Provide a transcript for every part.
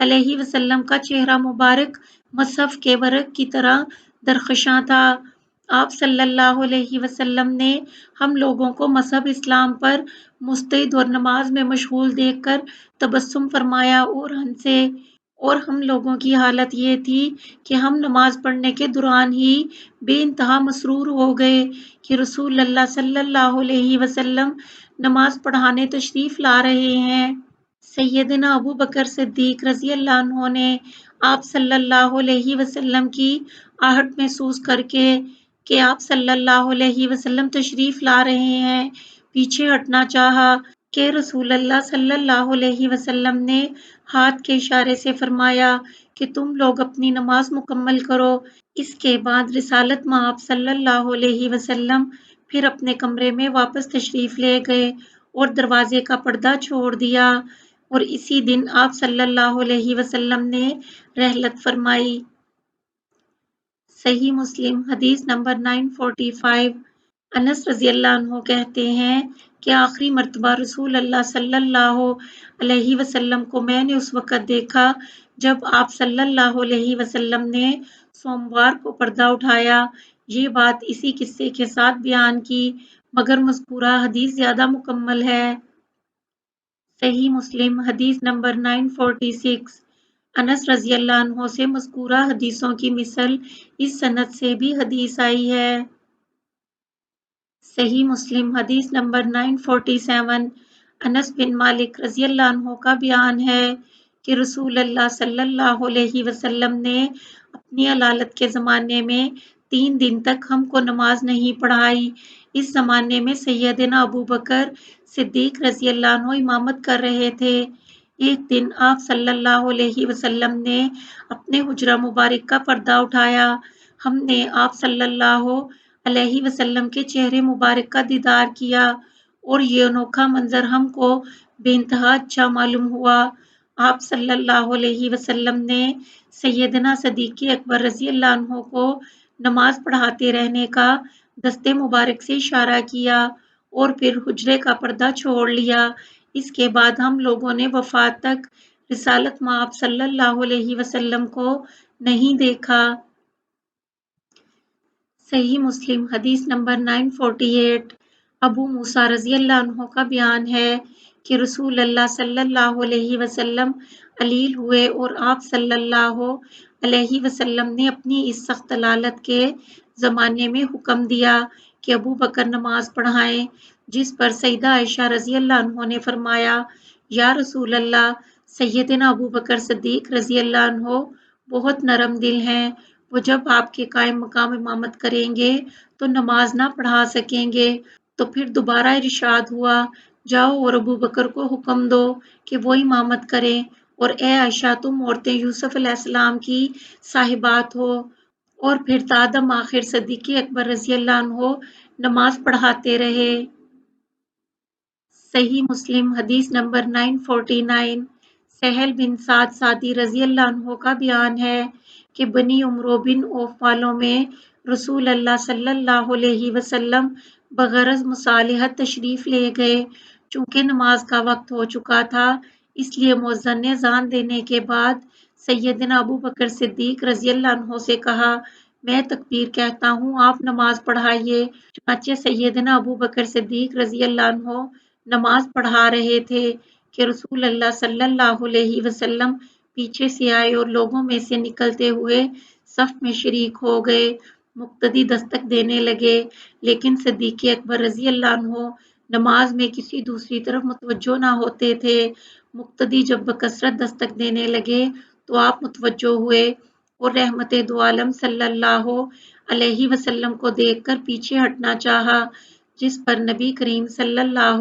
علیہ وسلم کا چہرہ مبارک مصحف کے ورق کی طرح درخشاں تھا۔ آپ صلی اللہ علیہ وسلم نے ہم لوگوں کو مذہب اسلام پر مستعد اور نماز میں مشغول دیکھ کر تبسم فرمایا اور ہنسے، اور ہم لوگوں کی حالت یہ تھی کہ ہم نماز پڑھنے کے دوران ہی بے انتہا مسرور ہو گئے کہ رسول اللہ صلی اللہ علیہ وسلم نماز پڑھانے تشریف لا رہے ہیں۔ سیدنا ابو بکر صدیق رضی اللہ عنہ نے آپ صلی اللہ علیہ وسلم کی آہٹ محسوس کر کے کہ آپ صلی اللہ علیہ وسلم تشریف لا رہے ہیں پیچھے ہٹنا چاہا کہ رسول اللہ صلی اللہ علیہ وسلم نے ہاتھ کے اشارے سے فرمایا کہ تم لوگ اپنی نماز مکمل کرو۔ اس کے بعد رسالت مآب صلی اللہ علیہ وسلم پھر اپنے کمرے میں واپس تشریف لے گئے اور دروازے کا پردہ چھوڑ دیا، اور اسی دن آپ صلی اللہ علیہ وسلم نے رحلت فرمائی۔ صحیح مسلم حدیث نمبر 945۔ انس رضی اللہ عنہ کہتے ہیں کہ آخری مرتبہ رسول اللہ صلی اللہ علیہ وسلم کو میں نے اس وقت دیکھا جب آپ صلی اللہ علیہ وسلم نے سوموار کو پردہ اٹھایا۔ یہ بات اسی قصے کے ساتھ بیان کی، مگر مذکورہ حدیث زیادہ مکمل ہے۔ صحیح مسلم حدیث نمبر 946۔ انس رضی اللہ عنہ سے مذکورہ حدیثوں کی مثل اس سند سے بھی حدیث آئی ہے۔ صحیح مسلم حدیث نمبر 947۔ انس بن مالک رضی اللہ عنہ کا بیان ہے کہ رسول اللہ صلی اللہ علیہ وسلم نے اپنی علالت کے زمانے میں 3 دن تک ہم کو نماز نہیں پڑھائی۔ اس زمانے میں سیدنا ابو بکر صدیق رضی اللہ عنہ امامت کر رہے تھے۔ ایک دن آپ صلی اللہ علیہ وسلم نے اپنے حجرہ مبارک کا پردہ اٹھایا۔ ہم نے آپ صلی اللہ علیہ وسلم کے چہرے مبارک کا دیدار کیا اور یہ انوکھا منظر ہم کو بے انتہا اچھا معلوم ہوا۔ آپ صلی اللہ علیہ وسلم نے سیدنا صدیق اکبر رضی اللہ عنہ کو نماز پڑھاتے رہنے کا دستے مبارک سے اشارہ کیا اور پھر حجرے کا پردہ چھوڑ لیا۔ اس کے بعد ہم لوگوں نے وفات تک رسالت مآب صلی اللہ علیہ وسلم کو نہیں دیکھا۔ صحیح مسلم حدیث نمبر 948۔ ابو موسیٰ رضی اللہ عنہ کا بیان ہے کہ رسول اللہ صلی اللہ علیہ وسلم علیل ہوئے اور آپ صلی اللہ علیہ وسلم نے اپنی اس سخت علالت کے زمانے میں حکم دیا کہ ابو بکر نماز پڑھائیں، جس پر سیدہ عائشہ رضی اللہ عنہ نے فرمایا، یا رسول اللہ، سیدنا ابو بکر صدیق رضی اللہ عنہ بہت نرم دل ہیں، وہ جب آپ کے قائم مقام امامت کریں گے تو نماز نہ پڑھا سکیں گے۔ تو پھر دوبارہ ارشاد ہوا، جاؤ اور ابو بکر کو حکم دو کہ وہ امامت کریں، اور اے عائشہ تم عورتیں یوسف علیہ السلام کی صاحبات ہو۔ اور پھر تادم آخر صدیق اکبر رضی اللہ عنہ نماز پڑھاتے رہے۔ صحیح مسلم حدیث نمبر 949۔ سہل بن سعد ساعدی رضی اللہ عنہ کا بیان ہے کہ بنی عمرو بن اوف والوں میں رسول اللہ صلی اللہ علیہ وسلم بغرض مصالحت تشریف لے گئے۔ چونکہ نماز کا وقت ہو چکا تھا، اس لیے مؤذن نے اذان دینے کے بعد سیدنا ابو بکر صدیق رضی اللہ عنہ سے کہا، میں تکبیر کہتا ہوں، آپ نماز پڑھائیے۔ چنانچہ سیدنا ابو بکر صدیق رضی اللہ عنہ نماز پڑھا رہے تھے کہ رسول اللہ صلی اللہ علیہ وسلم پیچھے سے آئے اور لوگوں میں سے نکلتے ہوئے صف میں شریک ہو گئے۔ مقتدی دستک دینے لگے، لیکن صدیق اکبر رضی اللہ عنہ نماز میں کسی دوسری طرف متوجہ نہ ہوتے تھے۔ مقتدی جب بکثرت دستک دینے لگے تو آپ متوجہ ہوئے اور رحمت دو عالم صلی اللہ علیہ وسلم کو دیکھ کر پیچھے ہٹنا چاہا، جس پر نبی کریم صلی اللہ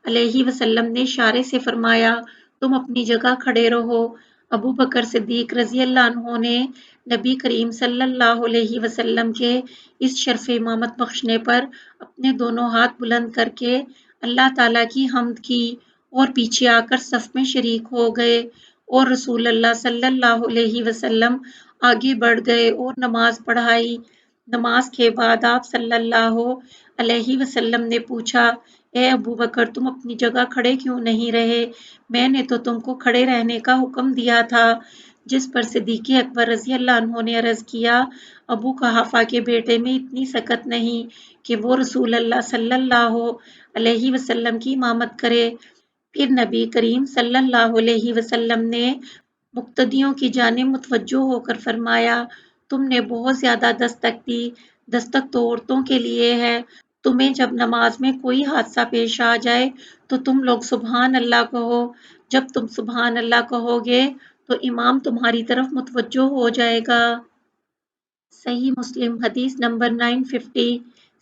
علیہ وسلم نے اشارے سے فرمایا، تم اپنی جگہ کھڑے رہو۔ ابو بکر صدیق رضی اللہ عنہ نے نبی کریم صلی اللہ علیہ وسلم کے اس شرف امامت بخشنے پر اپنے دونوں ہاتھ بلند کر کے اللہ تعالیٰ کی حمد کی اور پیچھے آ کر صف میں شریک ہو گئے، اور رسول اللہ صلی اللہ علیہ وسلم آگے بڑھ گئے اور نماز پڑھائی۔ نماز کے بعد آپ صلی اللہ علیہ وسلم نے پوچھا اے ابو بکر تم اپنی جگہ کھڑے کیوں نہیں رہے؟ میں نے تو تم کو کھڑے رہنے کا حکم دیا تھا۔ جس پر صدیق اکبر رضی اللہ عنہ نے عرض کیا ابو قحافہ کے بیٹے میں اتنی سکت نہیں کہ وہ رسول اللہ صلی اللہ علیہ وسلم کی امامت کرے۔ پھر نبی کریم صلی اللہ علیہ وسلم نے مقتدیوں کی جانب متوجہ ہو کر فرمایا تم نے بہت زیادہ دستک دی، دستک تو عورتوں کے لیے ہے۔ تمہیں جب نماز میں کوئی حادثہ پیش آ جائے تو تم لوگ سبحان اللہ کہو۔ جب تم سبحان اللہ کہو گے تو امام تمہاری طرف متوجہ ہو جائے گا۔ صحیح مسلم حدیث نمبر 950۔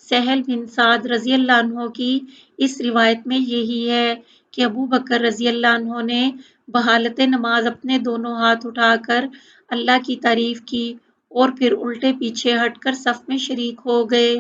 سہل بن سعد رضی اللہ عنہ کی اس روایت میں یہی ہے کہ ابو بکر رضی اللہ عنہ نے بحالت نماز اپنے دونوں ہاتھ اٹھا کر اللہ کی تعریف کی اور پھر الٹے پیچھے ہٹ کر صف میں شریک ہو گئے۔